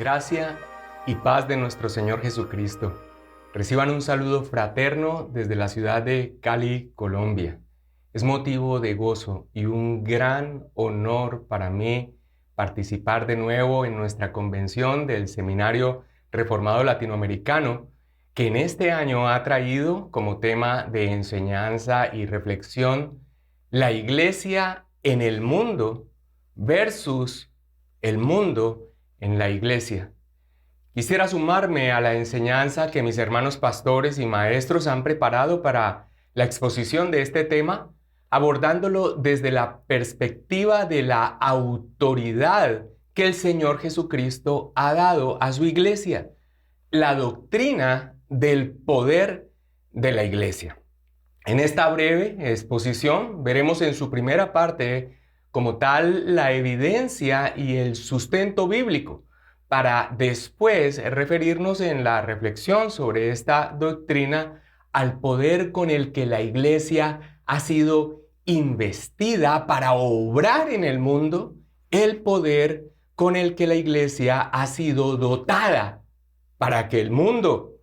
Gracia y paz de nuestro Señor Jesucristo. Reciban un saludo fraterno desde la ciudad de Cali, Colombia. Es motivo de gozo y un gran honor para mí participar de nuevo en nuestra convención del Seminario Reformado Latinoamericano, que en este año ha traído como tema de enseñanza y reflexión la Iglesia en el mundo versus el mundo en la Iglesia. Quisiera sumarme a la enseñanza que mis hermanos pastores y maestros han preparado para la exposición de este tema, abordándolo desde la perspectiva de la autoridad que el Señor Jesucristo ha dado a su Iglesia, la doctrina del poder de la Iglesia. En esta breve exposición veremos en su primera parte como tal la evidencia y el sustento bíblico, para después referirnos en la reflexión sobre esta doctrina al poder con el que la Iglesia ha sido investida para obrar en el mundo, el poder con el que la Iglesia ha sido dotada para que el mundo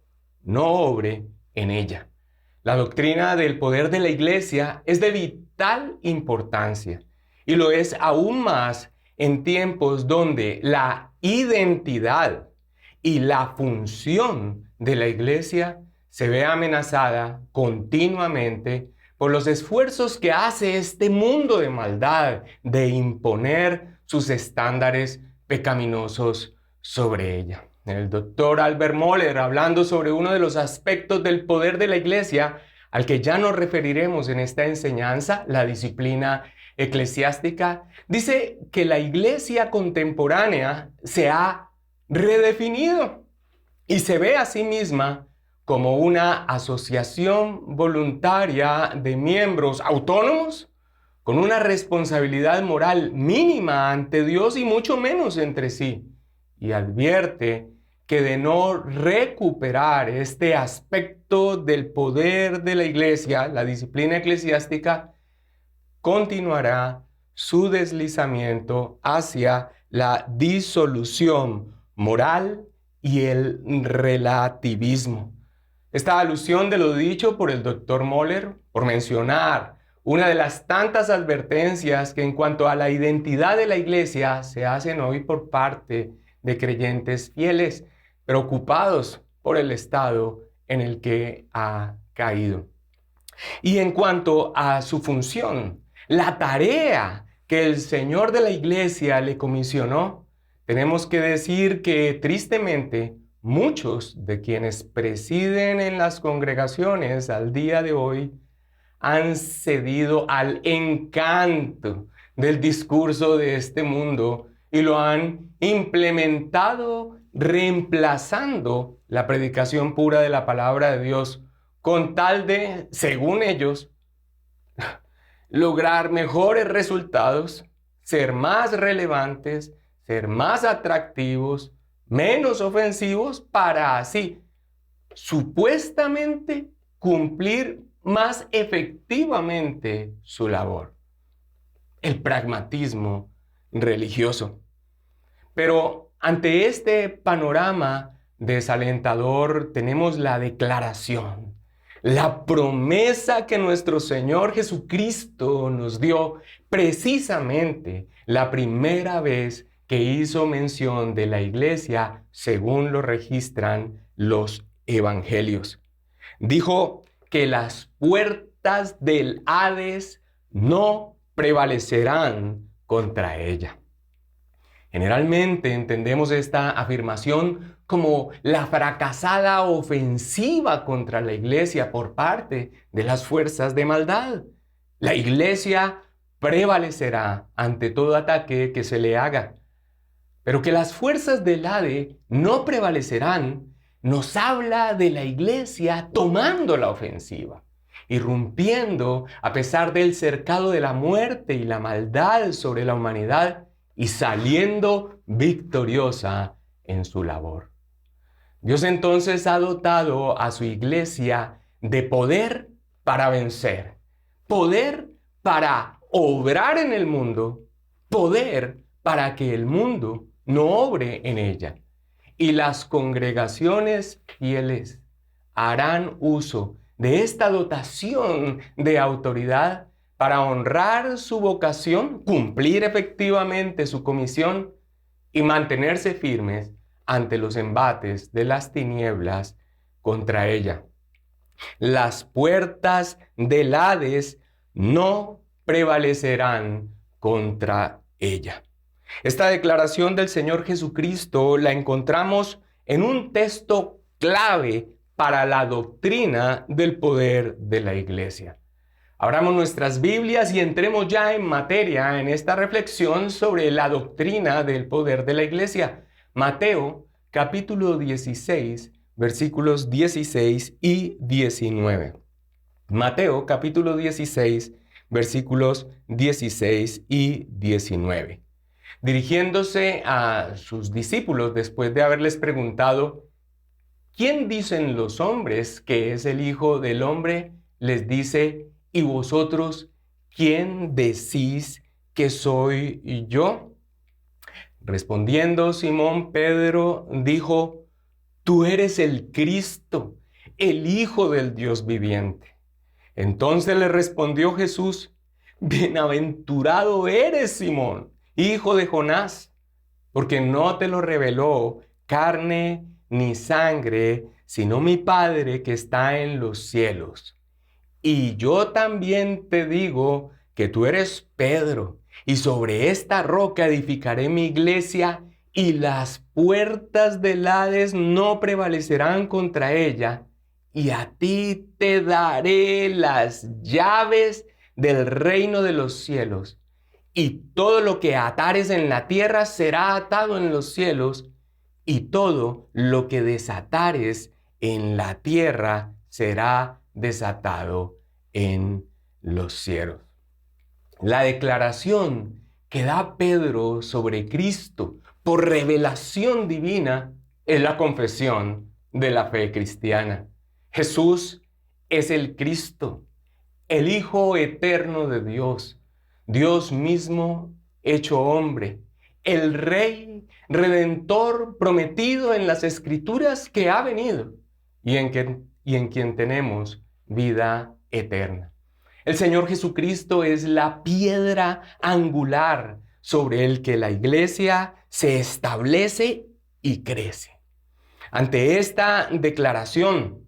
no obre en ella. La doctrina del poder de la Iglesia es de vital importancia y lo es aún más en tiempos donde la identidad y la función de la Iglesia se ve amenazada continuamente por los esfuerzos que hace este mundo de maldad de imponer sus estándares pecaminosos sobre ella. El doctor Albert Mohler, hablando sobre uno de los aspectos del poder de la Iglesia, al que ya nos referiremos en esta enseñanza, la disciplina eclesiástica, dice que la Iglesia contemporánea se ha redefinido y se ve a sí misma como una asociación voluntaria de miembros autónomos con una responsabilidad moral mínima ante Dios y mucho menos entre sí. Y advierte que de no recuperar este aspecto del poder de la Iglesia, la disciplina eclesiástica, continuará su deslizamiento hacia la disolución moral y el relativismo. Esta alusión de lo dicho por el doctor Mohler, por mencionar una de las tantas advertencias que en cuanto a la identidad de la Iglesia se hacen hoy por parte de creyentes fieles, preocupados por el estado en el que ha caído. Y en cuanto a su función, la tarea que el Señor de la Iglesia le comisionó, tenemos que decir que tristemente muchos de quienes presiden en las congregaciones al día de hoy han cedido al encanto del discurso de este mundo y lo han implementado reemplazando la predicación pura de la palabra de Dios con tal de, según ellos, lograr mejores resultados, ser más relevantes, ser más atractivos, menos ofensivos, para así supuestamente cumplir más efectivamente su labor. El pragmatismo religioso. Pero ante este panorama desalentador tenemos la declaración, la promesa que nuestro Señor Jesucristo nos dio precisamente la primera vez que hizo mención de la Iglesia según lo registran los evangelios. Dijo que las puertas del Hades no prevalecerán contra ella. Generalmente entendemos esta afirmación como la fracasada ofensiva contra la Iglesia por parte de las fuerzas de maldad. La Iglesia prevalecerá ante todo ataque que se le haga. Pero que las fuerzas del Hades no prevalecerán nos habla de la Iglesia tomando la ofensiva, irrumpiendo a pesar del cercado de la muerte y la maldad sobre la humanidad y saliendo victoriosa en su labor. Dios entonces ha dotado a su Iglesia de poder para vencer, poder para obrar en el mundo, poder para que el mundo no obre en ella. y las congregaciones fieles harán uso de esta dotación de autoridad para honrar su vocación, cumplir efectivamente su comisión y mantenerse firmes ante los embates de las tinieblas contra ella. Las puertas del Hades no prevalecerán contra ella. Esta declaración del Señor Jesucristo la encontramos en un texto clave para la doctrina del poder de la Iglesia. Abramos nuestras Biblias y entremos ya en materia en esta reflexión sobre la doctrina del poder de la Iglesia. Mateo, capítulo 16, versículos 16 y 19. Mateo, capítulo 16, versículos 16 y 19. Dirigiéndose a sus discípulos después de haberles preguntado, ¿quién dicen los hombres que es el Hijo del Hombre? Les dice, ¿y vosotros quién decís que soy yo? Respondiendo Simón Pedro dijo, tú eres el Cristo, el Hijo del Dios viviente. Entonces le respondió Jesús, bienaventurado eres Simón, hijo de Jonás, porque no te lo reveló carne ni sangre, sino mi Padre que está en los cielos. Y yo también te digo que tú eres Pedro, y sobre esta roca edificaré mi iglesia, y las puertas del Hades no prevalecerán contra ella, y a ti te daré las llaves del reino de los cielos. Y todo lo que atares en la tierra será atado en los cielos, y todo lo que desatares en la tierra será desatado en los cielos. La declaración que da Pedro sobre Cristo por revelación divina es la confesión de la fe cristiana. Jesús es el Cristo, el Hijo eterno de Dios, Dios mismo hecho hombre, el Rey Redentor prometido en las Escrituras que ha venido y en quien tenemos vida eterna. El Señor Jesucristo es la piedra angular sobre el que la iglesia se establece y crece. Ante esta declaración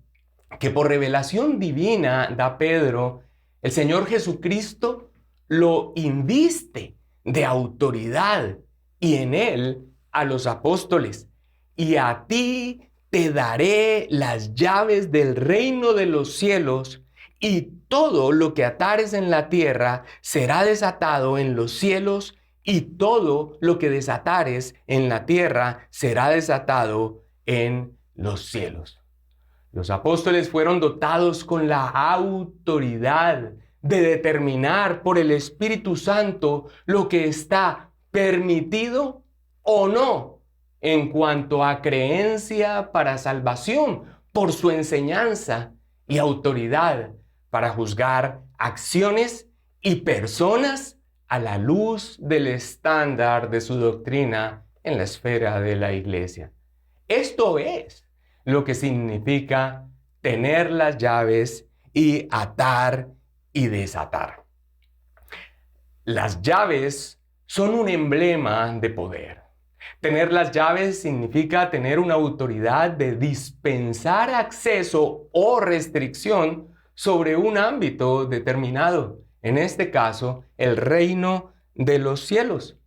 que por revelación divina da Pedro, el Señor Jesucristo lo inviste de autoridad y en él a los apóstoles. Y a ti te daré las llaves del reino de los cielos, y todo lo que atares en la tierra será desatado en los cielos, y todo lo que desatares en la tierra será desatado en los cielos. Los apóstoles fueron dotados con la autoridad de determinar por el Espíritu Santo lo que está permitido o no en cuanto a creencia para salvación por su enseñanza y autoridad para juzgar acciones y personas a la luz del estándar de su doctrina en la esfera de la iglesia. Esto es lo que significa tener las llaves y atar y desatar. Las llaves son un emblema de poder. Tener las llaves significa tener una autoridad de dispensar acceso o restricción sobre un ámbito determinado, en este caso, el reino de los cielos.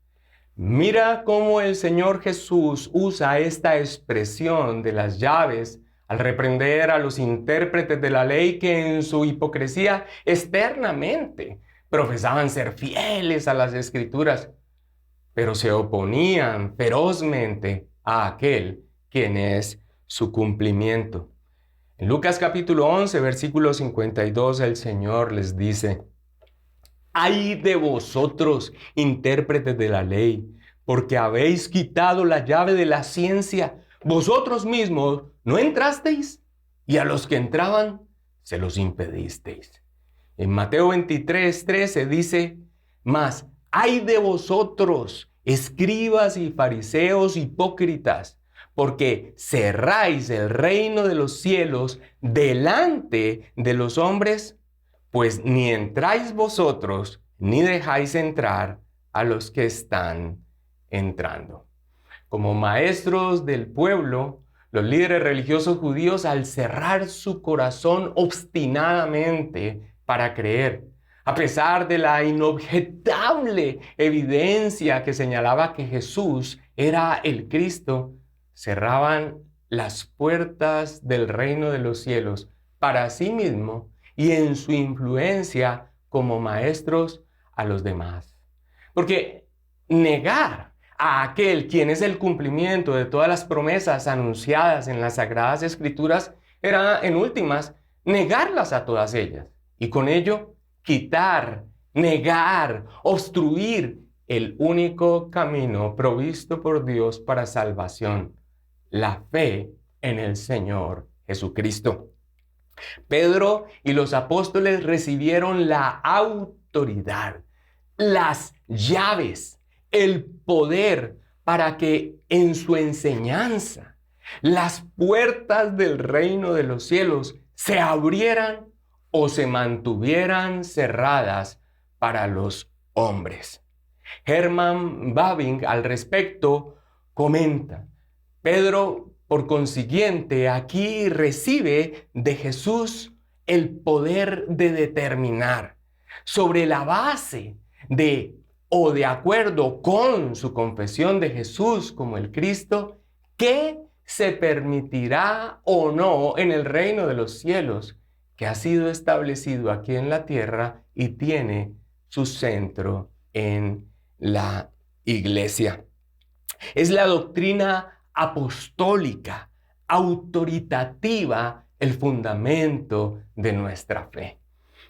Mira cómo el Señor Jesús usa esta expresión de las llaves al reprender a los intérpretes de la ley que en su hipocresía externamente profesaban ser fieles a las Escrituras, pero se oponían ferozmente a aquel quien es su cumplimiento. En Lucas capítulo 11, versículo 52, el Señor les dice: ¡ay de vosotros, intérpretes de la ley, porque habéis quitado la llave de la ciencia! Vosotros mismos no entrasteis, y a los que entraban se los impedisteis. En Mateo 23, 13 dice: mas ¡ay de vosotros, escribas y fariseos hipócritas! porque cerráis el reino de los cielos delante de los hombres, pues ni entráis vosotros, ni dejáis entrar a los que están entrando. Como maestros del pueblo, los líderes religiosos judíos, al cerrar su corazón obstinadamente para creer, a pesar de la inobjetable evidencia que señalaba que Jesús era el Cristo, cerraban las puertas del reino de los cielos para sí mismo y en su influencia como maestros a los demás. Porque negar a aquel quien es el cumplimiento de todas las promesas anunciadas en las Sagradas Escrituras era, en últimas, negarlas a todas ellas y con ello quitar, negar, obstruir el único camino provisto por Dios para salvación, la fe en el Señor Jesucristo. Pedro y los apóstoles recibieron la autoridad, las llaves, el poder para que en su enseñanza las puertas del reino de los cielos se abrieran o se mantuvieran cerradas para los hombres. Herman Bavinck al respecto comenta: Pedro, por consiguiente, aquí recibe de Jesús el poder de determinar sobre la base de o de acuerdo con su confesión de Jesús como el Cristo, qué se permitirá o no en el reino de los cielos, que ha sido establecido aquí en la tierra y tiene su centro en la iglesia. Es la doctrina apostólica, autoritativa, el fundamento de nuestra fe.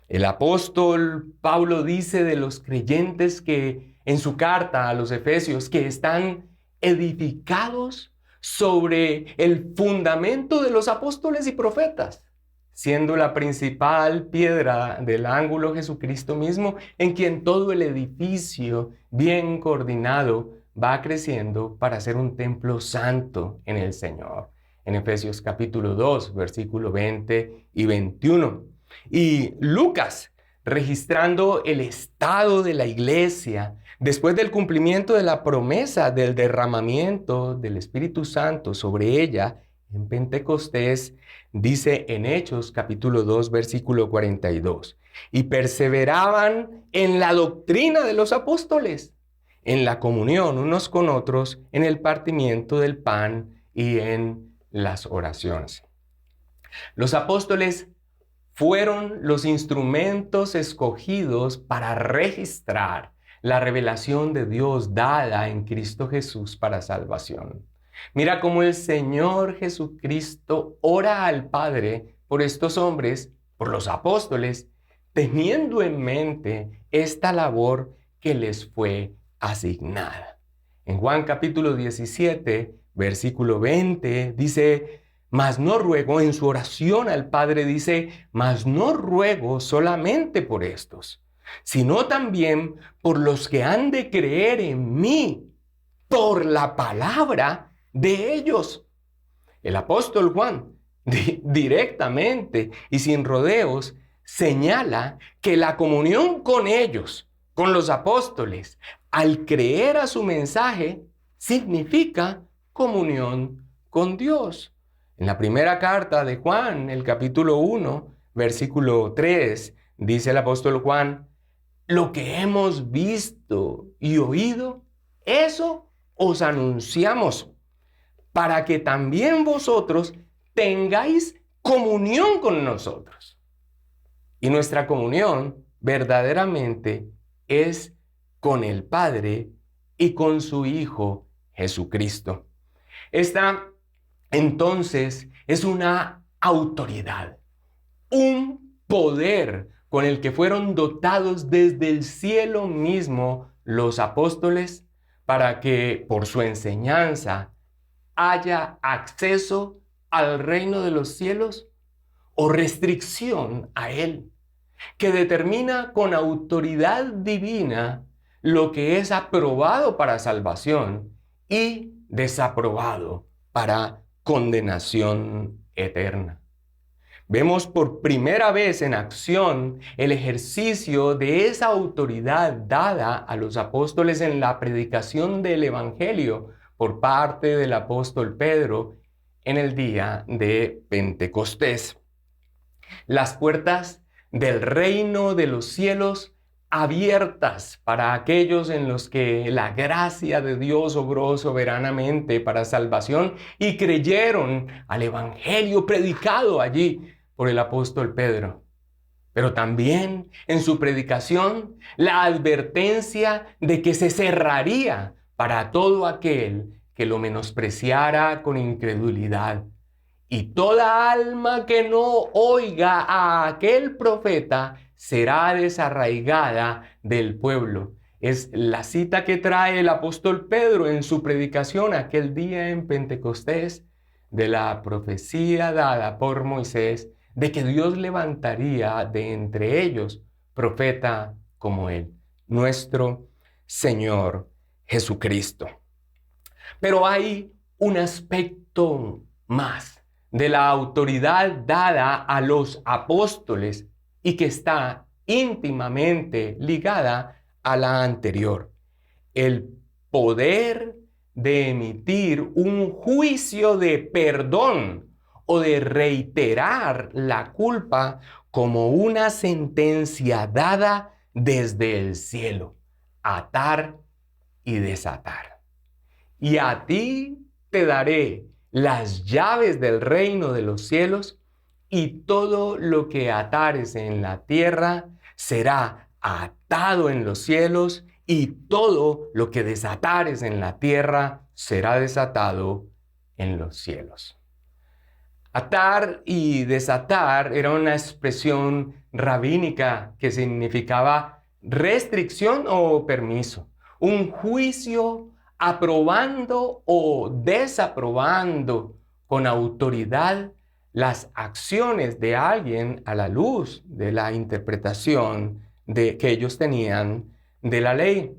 El apóstol Pablo dice de los creyentes que en su carta a los Efesios que están edificados sobre el fundamento de los apóstoles y profetas, siendo la principal piedra del ángulo Jesucristo mismo, en quien todo el edificio bien coordinado va creciendo para ser un templo santo en el Señor. En Efesios capítulo 2, versículo 20 y 21. Y Lucas, registrando el estado de la iglesia después del cumplimiento de la promesa del derramamiento del Espíritu Santo sobre ella en Pentecostés, dice en Hechos capítulo 2, versículo 42, y perseveraban en la doctrina de los apóstoles, en la comunión unos con otros, en el partimiento del pan y en las oraciones. Los apóstoles fueron los instrumentos escogidos para registrar la revelación de Dios dada en Cristo Jesús para salvación. Mira cómo el Señor Jesucristo ora al Padre por estos hombres, por los apóstoles, teniendo en mente esta labor que les fue asignada. En Juan capítulo 17, versículo 20, dice: mas no ruego, en su oración al Padre dice, mas no ruego solamente por estos, sino también por los que han de creer en mí, por la palabra de ellos. El apóstol Juan, directamente y sin rodeos, señala que la comunión con ellos, con los apóstoles, al creer a su mensaje, significa comunión con Dios. En la primera carta de Juan, el capítulo 1, versículo 3, dice el apóstol Juan: lo que hemos visto y oído, eso os anunciamos, para que también vosotros tengáis comunión con nosotros. Y nuestra comunión verdaderamente es con el Padre y con su Hijo Jesucristo. Esta entonces es una autoridad, un poder con el que fueron dotados desde el cielo mismo los apóstoles para que por su enseñanza haya acceso al reino de los cielos o restricción a él, que determina con autoridad divina lo que es aprobado para salvación y desaprobado para condenación eterna. Vemos por primera vez en acción el ejercicio de esa autoridad dada a los apóstoles en la predicación del Evangelio por parte del apóstol Pedro en el día de Pentecostés. Las puertas del reino de los cielos abiertas para aquellos en los que la gracia de Dios obró soberanamente para salvación y creyeron al Evangelio predicado allí por el apóstol Pedro. Pero también en su predicación la advertencia de que se cerraría para todo aquel que lo menospreciara con incredulidad. Y toda alma que no oiga a aquel profeta será desarraigada del pueblo. Es la cita que trae el apóstol Pedro en su predicación aquel día en Pentecostés de la profecía dada por Moisés de que Dios levantaría de entre ellos profeta como él, nuestro Señor Jesucristo. Pero hay un aspecto más de la autoridad dada a los apóstoles y que está íntimamente ligada a la anterior. El poder de emitir un juicio de perdón o de reiterar la culpa como una sentencia dada desde el cielo, atar y desatar. Y a ti te daré las llaves del reino de los cielos, y todo lo que atares en la tierra será atado en los cielos, y todo lo que desatares en la tierra será desatado en los cielos. Atar y desatar era una expresión rabínica que significaba restricción o permiso, un juicio aprobando o desaprobando con autoridad las acciones de alguien a la luz de la interpretación que ellos tenían de la ley.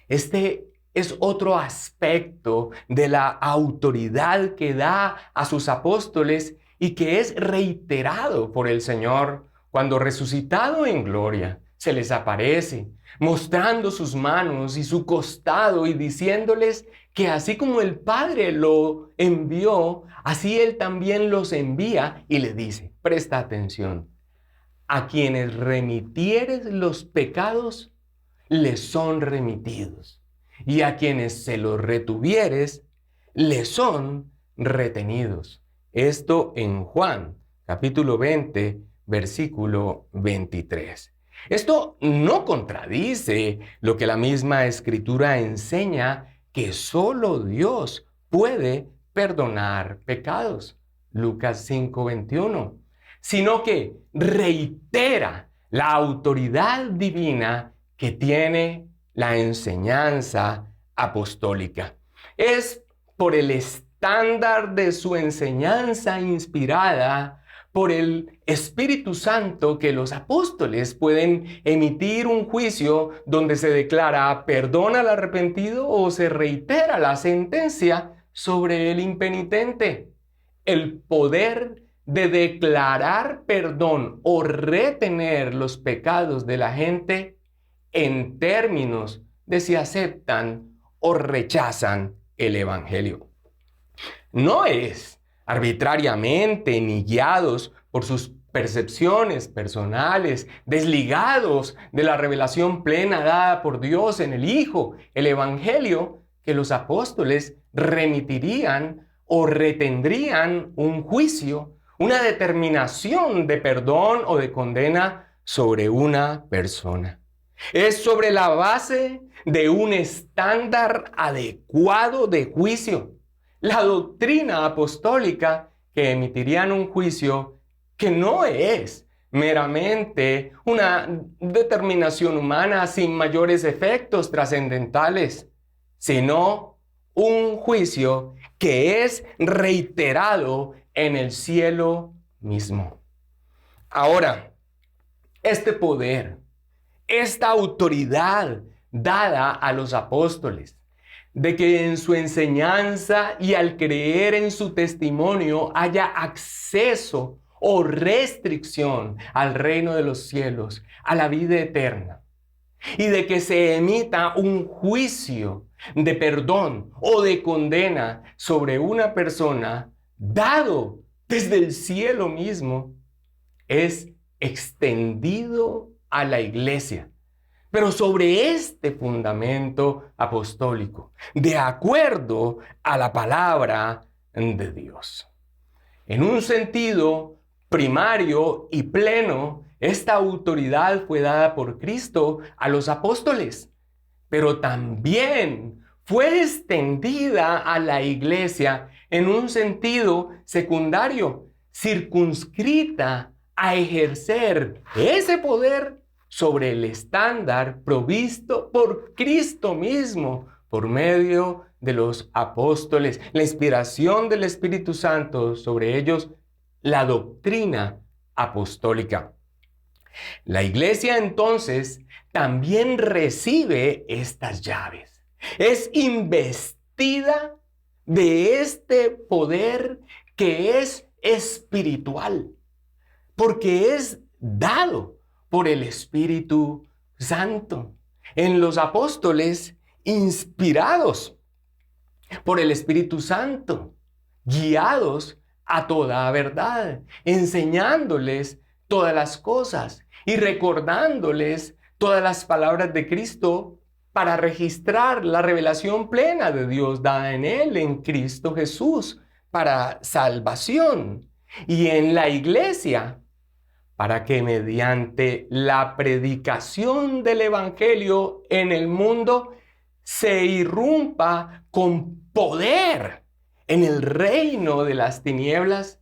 Este es otro aspecto de la autoridad que da a sus apóstoles y que es reiterado por el Señor cuando resucitado en gloria se les aparece, mostrando sus manos y su costado y diciéndoles que así como el Padre lo envió, así Él también los envía y le dice, presta atención, a quienes remitieres los pecados, les son remitidos, y a quienes se los retuvieres, les son retenidos. Esto en Juan, capítulo 20, versículo 23. Esto no contradice lo que la misma Escritura enseña, que solo Dios puede perdonar pecados. Lucas 5:21. Sino que reitera la autoridad divina que tiene la enseñanza apostólica. Es por el estándar de su enseñanza inspirada por el Espíritu Santo que los apóstoles pueden emitir un juicio donde se declara perdón al arrepentido o se reitera la sentencia sobre el impenitente. El poder de declarar perdón o retener los pecados de la gente en términos de si aceptan o rechazan el Evangelio. No es arbitrariamente ni guiados por sus percepciones personales, desligados de la revelación plena dada por Dios en el Hijo, el Evangelio, que los apóstoles remitirían o retendrían un juicio, una determinación de perdón o de condena sobre una persona. Es sobre la base de un estándar adecuado de juicio, la doctrina apostólica, que emitirían un juicio que no es meramente una determinación humana sin mayores efectos trascendentales, sino un juicio que es reiterado en el cielo mismo. Ahora, este poder, esta autoridad dada a los apóstoles, de que en su enseñanza y al creer en su testimonio haya acceso o restricción al reino de los cielos, a la vida eterna, y de que se emita un juicio de perdón o de condena sobre una persona dado desde el cielo mismo, es extendido a la iglesia, pero sobre este fundamento apostólico, de acuerdo a la palabra de Dios. En un sentido primario y pleno, esta autoridad fue dada por Cristo a los apóstoles, pero también fue extendida a la iglesia en un sentido secundario, circunscrita a ejercer ese poder sobre el estándar provisto por Cristo mismo por medio de los apóstoles, la inspiración del Espíritu Santo sobre ellos, la doctrina apostólica. La iglesia entonces también recibe estas llaves. Es investida de este poder que es espiritual, porque es dado por el Espíritu Santo en los apóstoles inspirados por el Espíritu Santo, guiados a toda verdad, enseñándoles todas las cosas y recordándoles todas las palabras de Cristo para registrar la revelación plena de Dios dada en Él, en Cristo Jesús, para salvación. Y en la iglesia, para que mediante la predicación del Evangelio en el mundo se irrumpa con poder en el reino de las tinieblas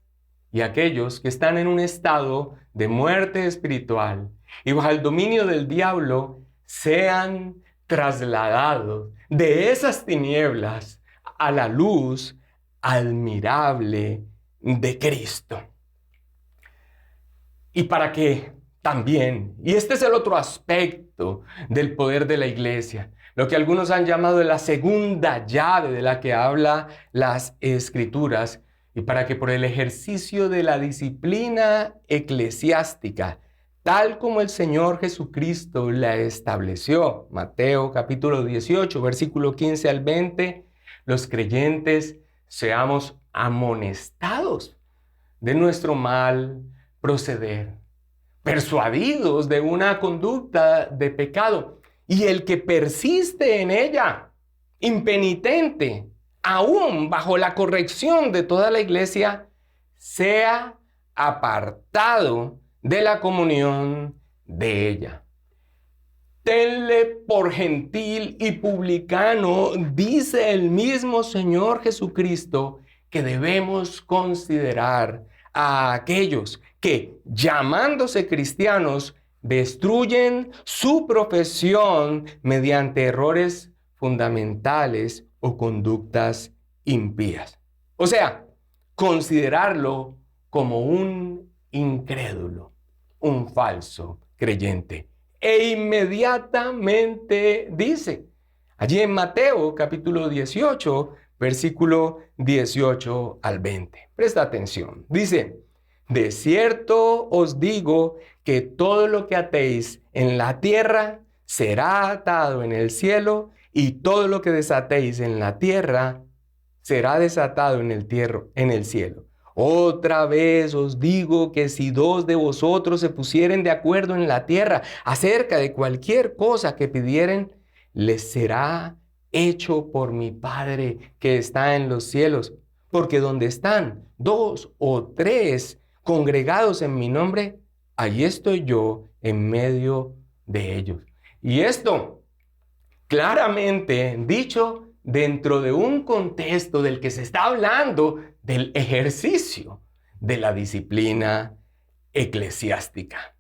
y aquellos que están en un estado de muerte espiritual y bajo el dominio del diablo sean trasladados de esas tinieblas a la luz admirable de Cristo. Y para que también, y este es el otro aspecto del poder de la iglesia, lo que algunos han llamado la segunda llave de la que habla las Escrituras, y para que por el ejercicio de la disciplina eclesiástica, tal como el Señor Jesucristo la estableció, Mateo capítulo 18, versículo 15 al 20, los creyentes seamos amonestados de nuestro mal proceder, persuadidos de una conducta de pecado, y el que persiste en ella, impenitente, aún bajo la corrección de toda la iglesia, sea apartado de la comunión de ella. Tenle por gentil y publicano, dice el mismo Señor Jesucristo, que debemos considerar a aquellos que, llamándose cristianos, destruyen su profesión mediante errores fundamentales o conductas impías. O sea, considerarlo como un incrédulo, un falso creyente. E inmediatamente dice, allí en Mateo capítulo 18, versículo 18 al 20. Presta atención. Dice, de cierto os digo que todo lo que atéis en la tierra será atado en el cielo, y todo lo que desatéis en la tierra será desatado en el cielo. Otra vez os digo que si dos de vosotros se pusieren de acuerdo en la tierra acerca de cualquier cosa que pidieren, les será hecho por mi Padre que está en los cielos. Porque donde están dos o tres congregados en mi nombre, allí estoy yo en medio de ellos. Y esto claramente dicho dentro de un contexto del que se está hablando del ejercicio de la disciplina eclesiástica.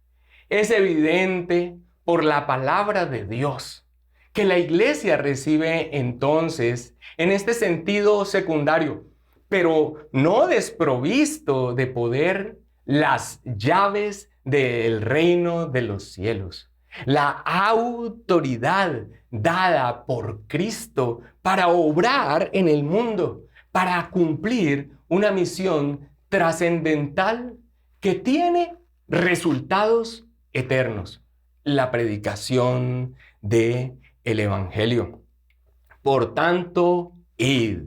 Es evidente por la palabra de Dios que la iglesia recibe entonces en este sentido secundario, pero no desprovisto de poder, las llaves del reino de los cielos, la autoridad dada por Cristo para obrar en el mundo, para cumplir una misión trascendental que tiene resultados eternos: la predicación del Evangelio. Por tanto, id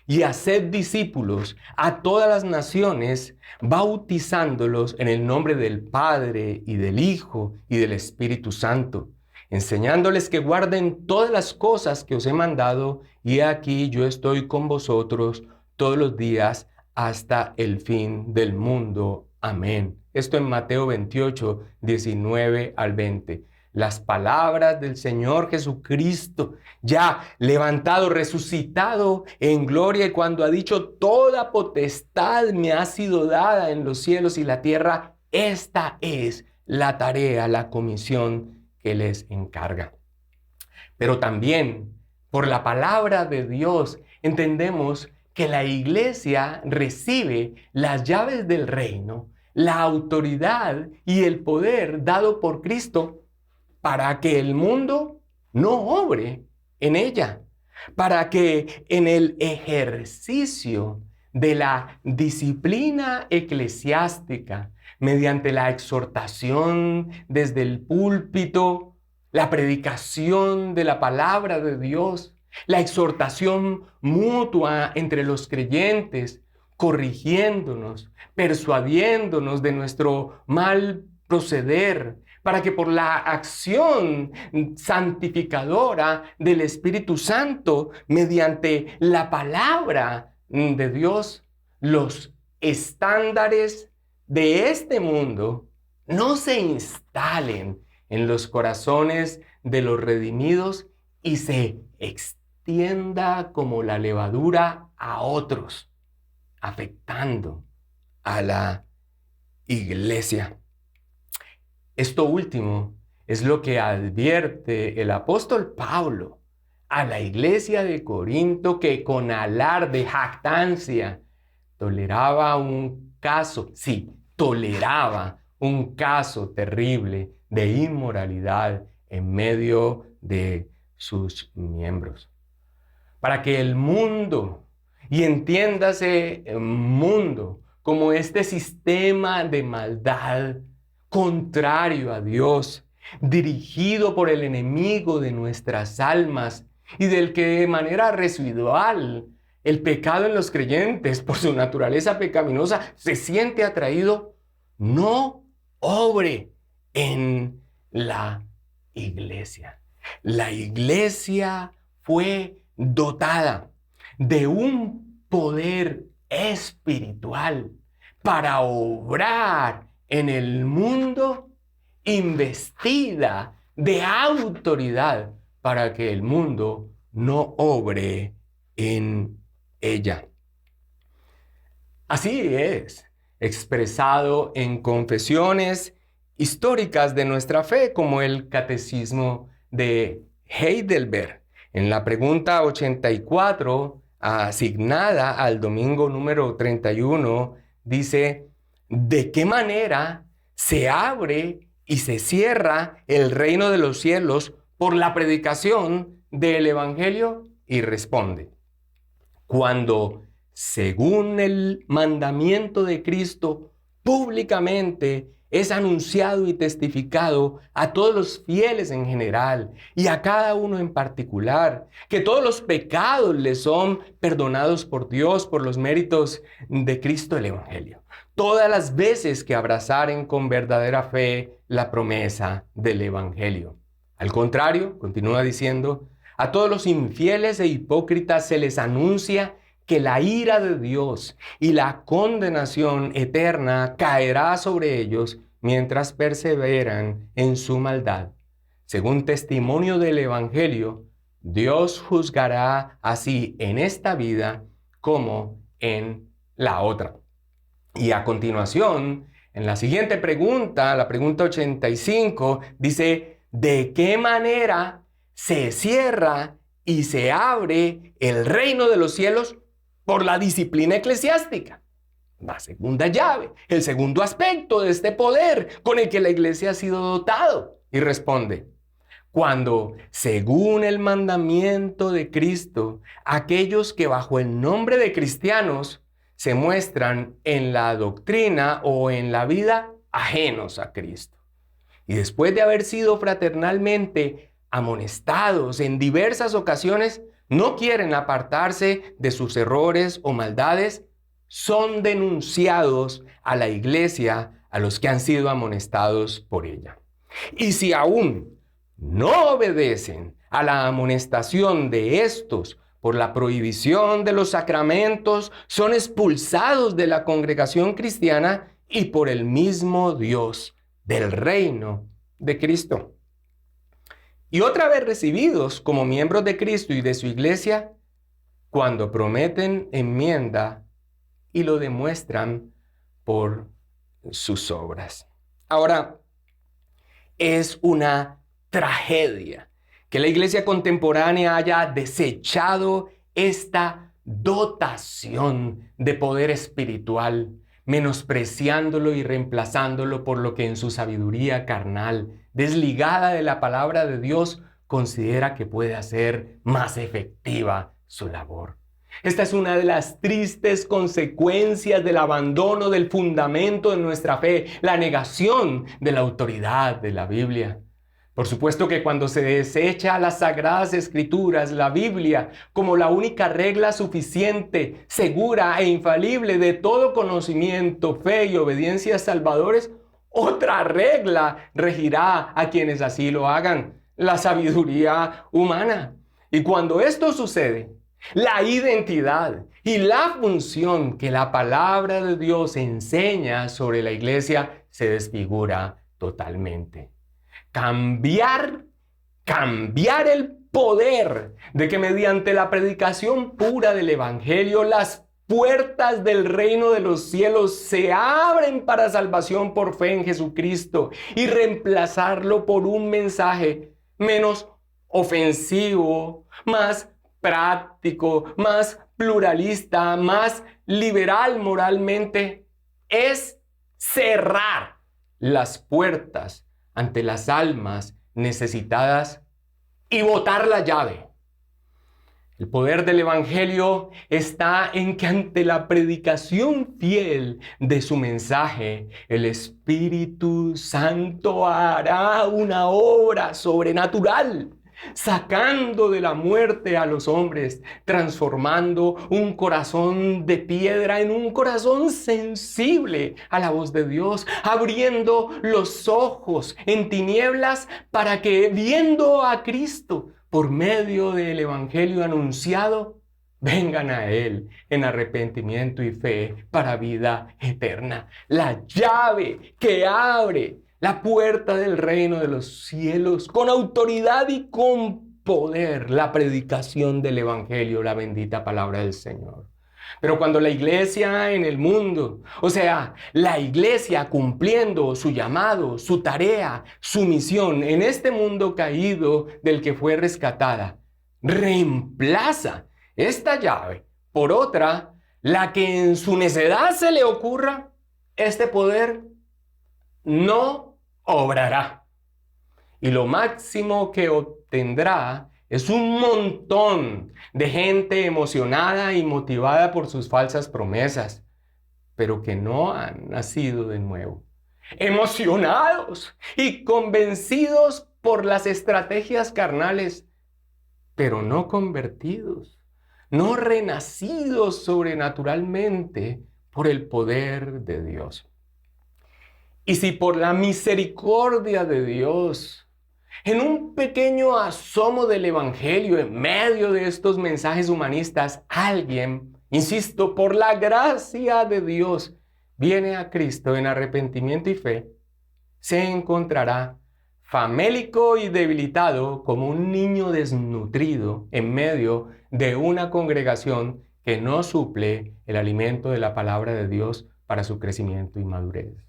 y haced discípulos a todas las naciones, bautizándolos en el nombre del Padre y del Hijo y del Espíritu Santo, enseñándoles que guarden todas las cosas que os he mandado, y aquí yo estoy con vosotros todos los días hasta el fin del mundo. Amén. Esto en Mateo 28, 19 al 20. Las palabras del Señor Jesucristo, ya levantado, resucitado en gloria, y cuando ha dicho: toda potestad me ha sido dada en los cielos y la tierra, esta es la tarea, la comisión que les encarga. Pero también por la palabra de Dios entendemos que la iglesia recibe las llaves del reino, la autoridad y el poder dado por Cristo para que el mundo no obre en ella, para que en el ejercicio de la disciplina eclesiástica, mediante la exhortación desde el púlpito, la predicación de la palabra de Dios, la exhortación mutua entre los creyentes, corrigiéndonos, persuadiéndonos de nuestro mal proceder, para que por la acción santificadora del Espíritu Santo, mediante la palabra de Dios, los estándares de este mundo no se instalen en los corazones de los redimidos y se extienda como la levadura a otros, afectando a la iglesia. Esto último es lo que advierte el apóstol Pablo a la iglesia de Corinto, que con alarde, jactancia, toleraba un caso terrible de inmoralidad en medio de sus miembros. Para que el mundo, y entiéndase mundo como este sistema de maldad contrario a Dios, dirigido por el enemigo de nuestras almas, y del que de manera residual el pecado en los creyentes, por su naturaleza pecaminosa, se siente atraído, no obre en la iglesia. La iglesia fue dotada de un poder espiritual para obrar en el mundo, investida de autoridad para que el mundo no obre en ella. Así es expresado en confesiones históricas de nuestra fe, como el Catecismo de Heidelberg. En la pregunta 84, asignada al domingo número 31, dice: ¿de qué manera se abre y se cierra el reino de los cielos por la predicación del Evangelio? Y responde: cuando, según el mandamiento de Cristo, públicamente es anunciado y testificado a todos los fieles en general y a cada uno en particular, que todos los pecados les son perdonados por Dios por los méritos de Cristo el Evangelio, todas las veces que abrazaren con verdadera fe la promesa del Evangelio. Al contrario, continúa diciendo, a todos los infieles e hipócritas se les anuncia que la ira de Dios y la condenación eterna caerá sobre ellos mientras perseveran en su maldad. Según testimonio del Evangelio, Dios juzgará así en esta vida como en la otra. Y a continuación, en la siguiente pregunta, la pregunta 85, dice: ¿de qué manera se cierra y se abre el reino de los cielos? Por la disciplina eclesiástica. La segunda llave, el segundo aspecto de este poder con el que la iglesia ha sido dotado. Y responde: cuando, según el mandamiento de Cristo, aquellos que bajo el nombre de cristianos se muestran en la doctrina o en la vida ajenos a Cristo. Y después de haber sido fraternalmente amonestados en diversas ocasiones, no quieren apartarse de sus errores o maldades, son denunciados a la iglesia, a los que han sido amonestados por ella. Y si aún no obedecen a la amonestación de estos por la prohibición de los sacramentos, son expulsados de la congregación cristiana y por el mismo Dios del reino de Cristo. Y otra vez recibidos como miembros de Cristo y de su iglesia, cuando prometen enmienda y lo demuestran por sus obras. Ahora, es una tragedia que la iglesia contemporánea haya desechado esta dotación de poder espiritual, menospreciándolo y reemplazándolo por lo que en su sabiduría carnal, desligada de la palabra de Dios, considera que puede hacer más efectiva su labor. Esta es una de las tristes consecuencias del abandono del fundamento de nuestra fe, la negación de la autoridad de la Biblia. Por supuesto que cuando se desecha las Sagradas Escrituras, la Biblia, como la única regla suficiente, segura e infalible de todo conocimiento, fe y obediencia salvadores, otra regla regirá a quienes así lo hagan, la sabiduría humana. Y cuando esto sucede, la identidad y la función que la palabra de Dios enseña sobre la iglesia se desfigura totalmente. Cambiar el poder de que mediante la predicación pura del Evangelio las puertas del reino de los cielos se abren para salvación por fe en Jesucristo y reemplazarlo por un mensaje menos ofensivo, más práctico, más pluralista, más liberal moralmente, es cerrar las puertas ante las almas necesitadas y botar la llave. El poder del Evangelio está en que ante la predicación fiel de su mensaje, el Espíritu Santo hará una obra sobrenatural, sacando de la muerte a los hombres, transformando un corazón de piedra en un corazón sensible a la voz de Dios, abriendo los ojos en tinieblas para que, viendo a Cristo por medio del Evangelio anunciado, vengan a Él en arrepentimiento y fe para vida eterna. La llave que abre la puerta del reino de los cielos, con autoridad y con poder, la predicación del Evangelio, la bendita palabra del Señor. Pero cuando la iglesia en el mundo, o sea, la iglesia cumpliendo su llamado, su tarea, su misión en este mundo caído del que fue rescatada, reemplaza esta llave por otra, la que en su necedad se le ocurra, este poder no obrará. Y lo máximo que obtendrá es un montón de gente emocionada y motivada por sus falsas promesas, pero que no han nacido de nuevo. Emocionados y convencidos por las estrategias carnales, pero no convertidos, no renacidos sobrenaturalmente por el poder de Dios. Y si por la misericordia de Dios, en un pequeño asomo del Evangelio, en medio de estos mensajes humanistas, alguien, insisto, por la gracia de Dios, viene a Cristo en arrepentimiento y fe, se encontrará famélico y debilitado como un niño desnutrido en medio de una congregación que no suple el alimento de la palabra de Dios para su crecimiento y madurez.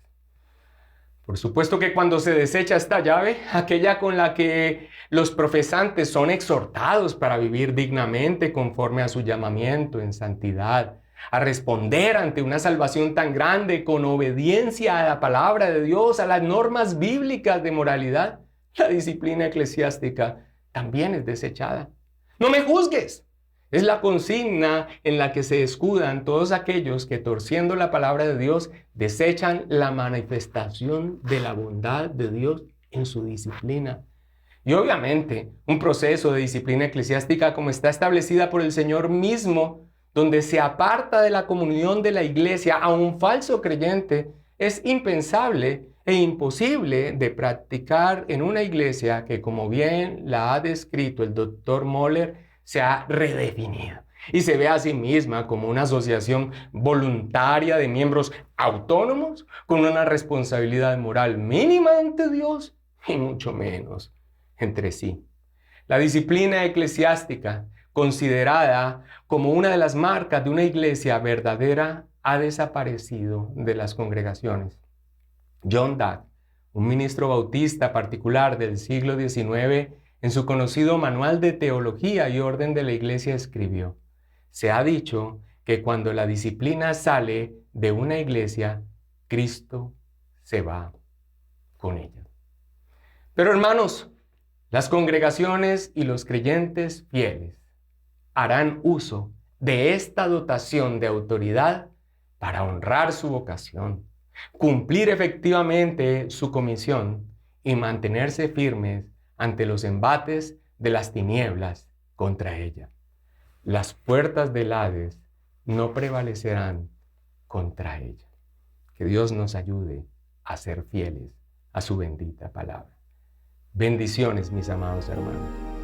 Por supuesto que cuando se desecha esta llave, aquella con la que los profesantes son exhortados para vivir dignamente conforme a su llamamiento en santidad, a responder ante una salvación tan grande con obediencia a la palabra de Dios, a las normas bíblicas de moralidad, La disciplina eclesiástica también es desechada. No me juzgues. Es la consigna en la que se escudan todos aquellos que, torciendo la palabra de Dios, desechan la manifestación de la bondad de Dios en su disciplina. Y obviamente, un proceso de disciplina eclesiástica como está establecida por el Señor mismo, donde se aparta de la comunión de la iglesia a un falso creyente, es impensable e imposible de practicar en una iglesia que, como bien la ha descrito el doctor Moller, se ha redefinido y se ve a sí misma como una asociación voluntaria de miembros autónomos con una responsabilidad moral mínima ante Dios y mucho menos entre sí. La disciplina eclesiástica, considerada como una de las marcas de una iglesia verdadera, ha desaparecido de las congregaciones. John Dack, un ministro bautista particular del siglo XIX, en su conocido Manual de Teología y Orden de la Iglesia escribió: se ha dicho que cuando la disciplina sale de una iglesia, Cristo se va con ella. Pero hermanos, las congregaciones y los creyentes fieles harán uso de esta dotación de autoridad para honrar su vocación, cumplir efectivamente su comisión y mantenerse firmes ante los embates de las tinieblas contra ella. Las puertas del Hades no prevalecerán contra ella. Que Dios nos ayude a ser fieles a su bendita palabra. Bendiciones, mis amados hermanos.